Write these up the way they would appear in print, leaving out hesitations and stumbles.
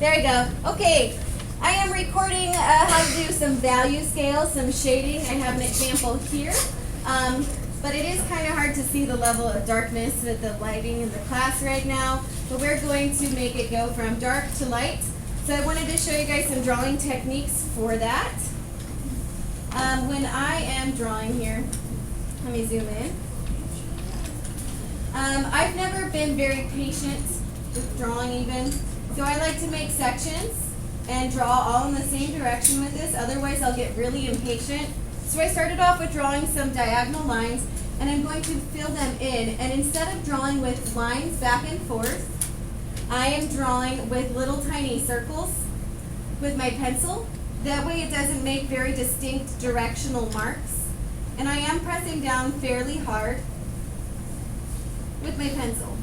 There you go. Okay, I am recording how to do some value scale, some shading. I have an example here, but it is kind of hard to see the level of darkness with the lighting in the class right now, but we're going to make it go from dark to light. So I wanted to show you guys some drawing techniques for that. When I am drawing here, let me zoom in. I've never been very patient with drawing even, so I like to make sections and draw all in the same direction with this, otherwise I'll get really impatient. So I started off with drawing some diagonal lines, and I'm going to fill them in, and instead of drawing with lines back and forth, I am drawing with little tiny circles with my pencil. That way it doesn't make very distinct directional marks, and I am pressing down fairly hard with my pencil.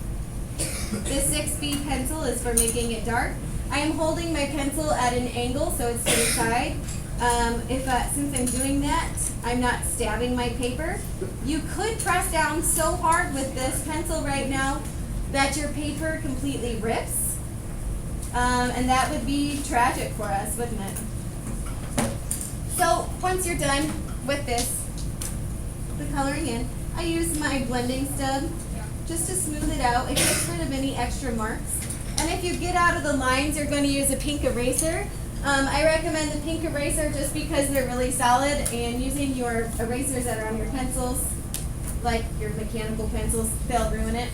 This 6B pencil is for making it dark. I am holding my pencil at an angle so it's to the side. Since I'm doing that, I'm not stabbing my paper. You could press down so hard with this pencil right now that your paper completely rips. And that would be tragic for us, wouldn't it? So once you're done with this, the coloring in, I use my blending stub just to smooth it out. It gets rid of any extra marks. And if you get out of the lines, you're going to use a pink eraser. I recommend the pink eraser just because they're really solid, and using your erasers that are on your pencils, like your mechanical pencils, they'll ruin it.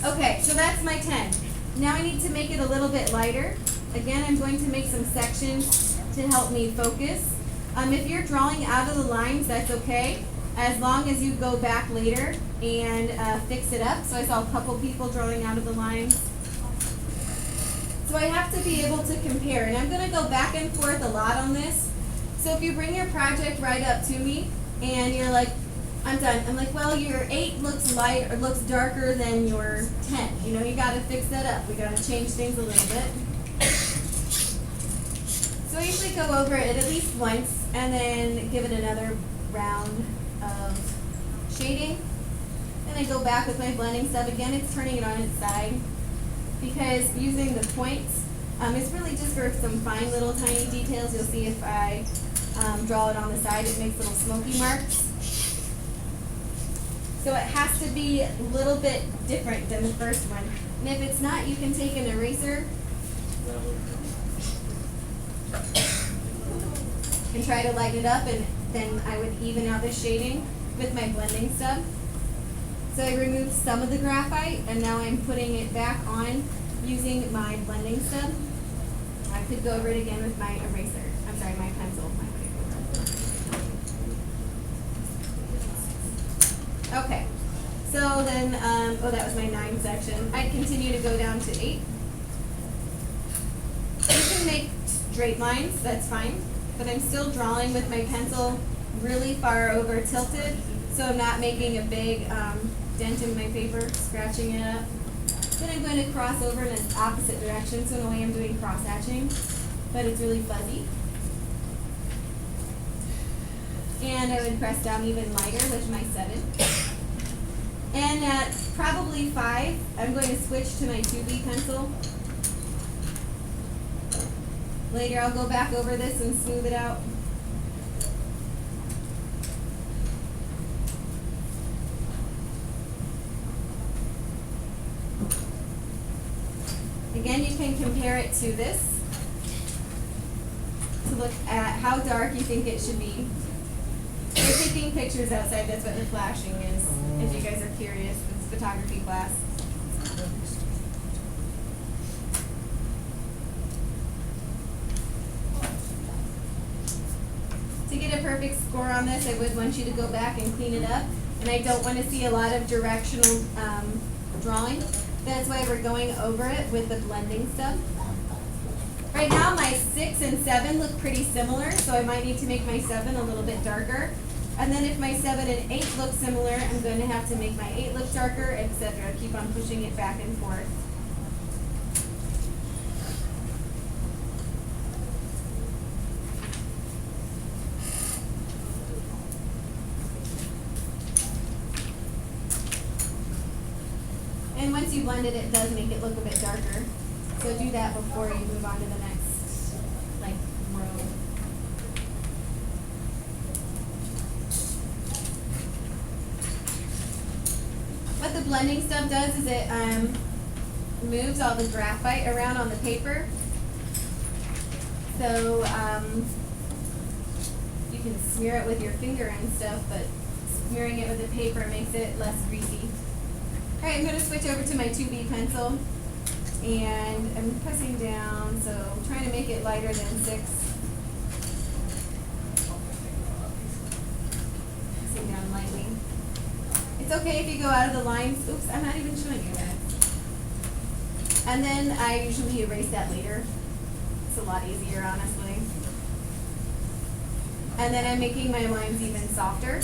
Okay, so that's my 10. Now I need to make it a little bit lighter. Again, I'm going to make some sections to help me focus. If you're drawing out of the lines, that's okay, as long as you go back later and fix it up. So I saw a couple people drawing out of the lines. So I have to be able to compare, and I'm going to go back and forth a lot on this. So if you bring your project right up to me and you're like, I'm done. I'm like, well, your 8 looks light or looks darker than your 10. You know, you got to fix that up. We got to change things a little bit. So I usually go over it at least once and then give it another round of shading. Then I go back with my blending stub. Again, it's turning it on its side, because using the points is really just for some fine little tiny details. You'll see if I draw it on the side, it makes little smoky marks. So it has to be a little bit different than the first one. And if it's not, you can take an eraser and try to lighten it up, and then I would even out the shading with my blending stub. So I removed some of the graphite, and now I'm putting it back on using my blending stub. I could go over it again with my eraser. I'm sorry, my pencil. Okay, so then, that was my 9 section. I'd continue to go down to 8. You can make straight lines, that's fine, but I'm still drawing with my pencil really far over tilted, so I'm not making a big dent in my paper, scratching it up. Then I'm going to cross over in the opposite direction, so in a way I'm doing cross hatching, but it's really fuzzy. And I would press down even lighter with my 7. And at probably 5, I'm going to switch to my 2B pencil. Later I'll go back over this and smooth it out. Again, you can compare it to this to look at how dark you think it should be. We're taking pictures outside, that's what the flashing is, if you guys are curious. It's photography class. To get a perfect score on this, I would want you to go back and clean it up, and I don't want to see a lot of directional drawing. That's why we're going over it with the blending stub. Right now my 6 and 7 look pretty similar, so I might need to make my 7 a little bit darker. And then if my 7 and 8 look similar, I'm going to have to make my 8 look darker, etc. Keep on pushing it back and forth. And once you blend it, it does make it look a bit darker. So do that before you move on to the next, like, row. What the blending stub does is it moves all the graphite around on the paper. So you can smear it with your finger and stuff, but smearing it with the paper makes it less greasy. All right, I'm going to switch over to my 2B pencil, and I'm pressing down, so I'm trying to make it lighter than 6. Pressing down lightly. It's okay if you go out of the lines. Oops, I'm not even showing you that. And then I usually erase that later. It's a lot easier, honestly. And then I'm making my lines even softer.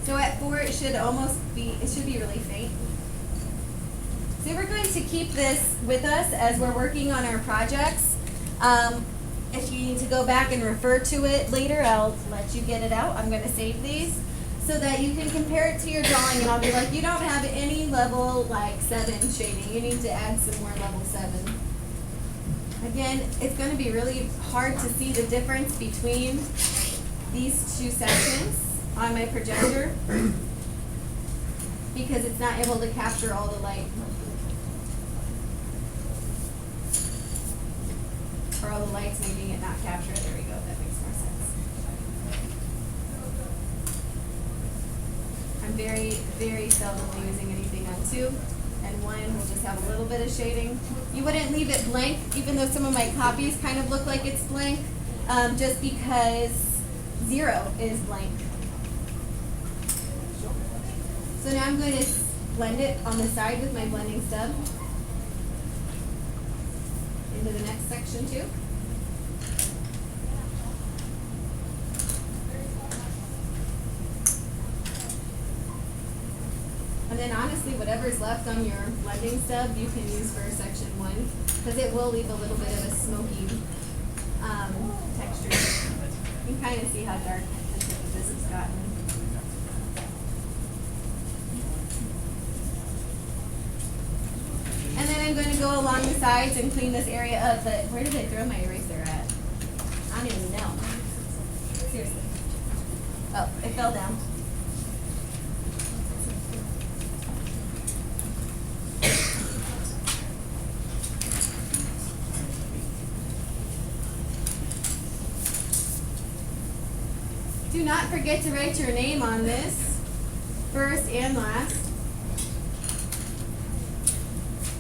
So at 4, it should be really faint. So we're going to keep this with us as we're working on our projects. If you need to go back and refer to it later, I'll let you get it out. I'm going to save these so that you can compare it to your drawing, and I'll be like, you don't have any level like 7 shading. You need to add some more level 7. Again, it's going to be really hard to see the difference between these two sections on my projector because it's not able to capture all the light. Or all the light's making it not capture it. There we go, that makes more sense. I'm very, very seldomly using anything on 2. And 1 will just have a little bit of shading. You wouldn't leave it blank, even though some of my copies kind of look like it's blank, just because 0 is blank. So now I'm going to blend it on the side with my blending stub into the next section too. And then honestly, whatever's left on your blending stub, you can use for section 1, because it will leave a little bit of a smoky texture. You can kind of see how dark the tip of this has gotten. And then I'm going to go along the sides and clean this area up, but where did I throw my eraser at? I don't even know. Seriously. Oh, it fell down. Do not forget to write your name on this, first and last.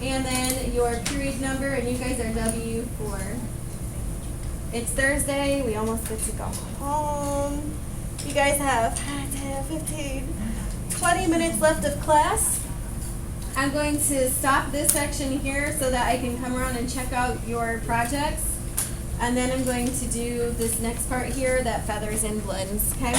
And then your period number, and you guys are W4. It's Thursday, we almost get to go home. You guys have 10, 15, 20 minutes left of class. I'm going to stop this section here so that I can come around and check out your projects. And then I'm going to do this next part here that feathers and blends, okay?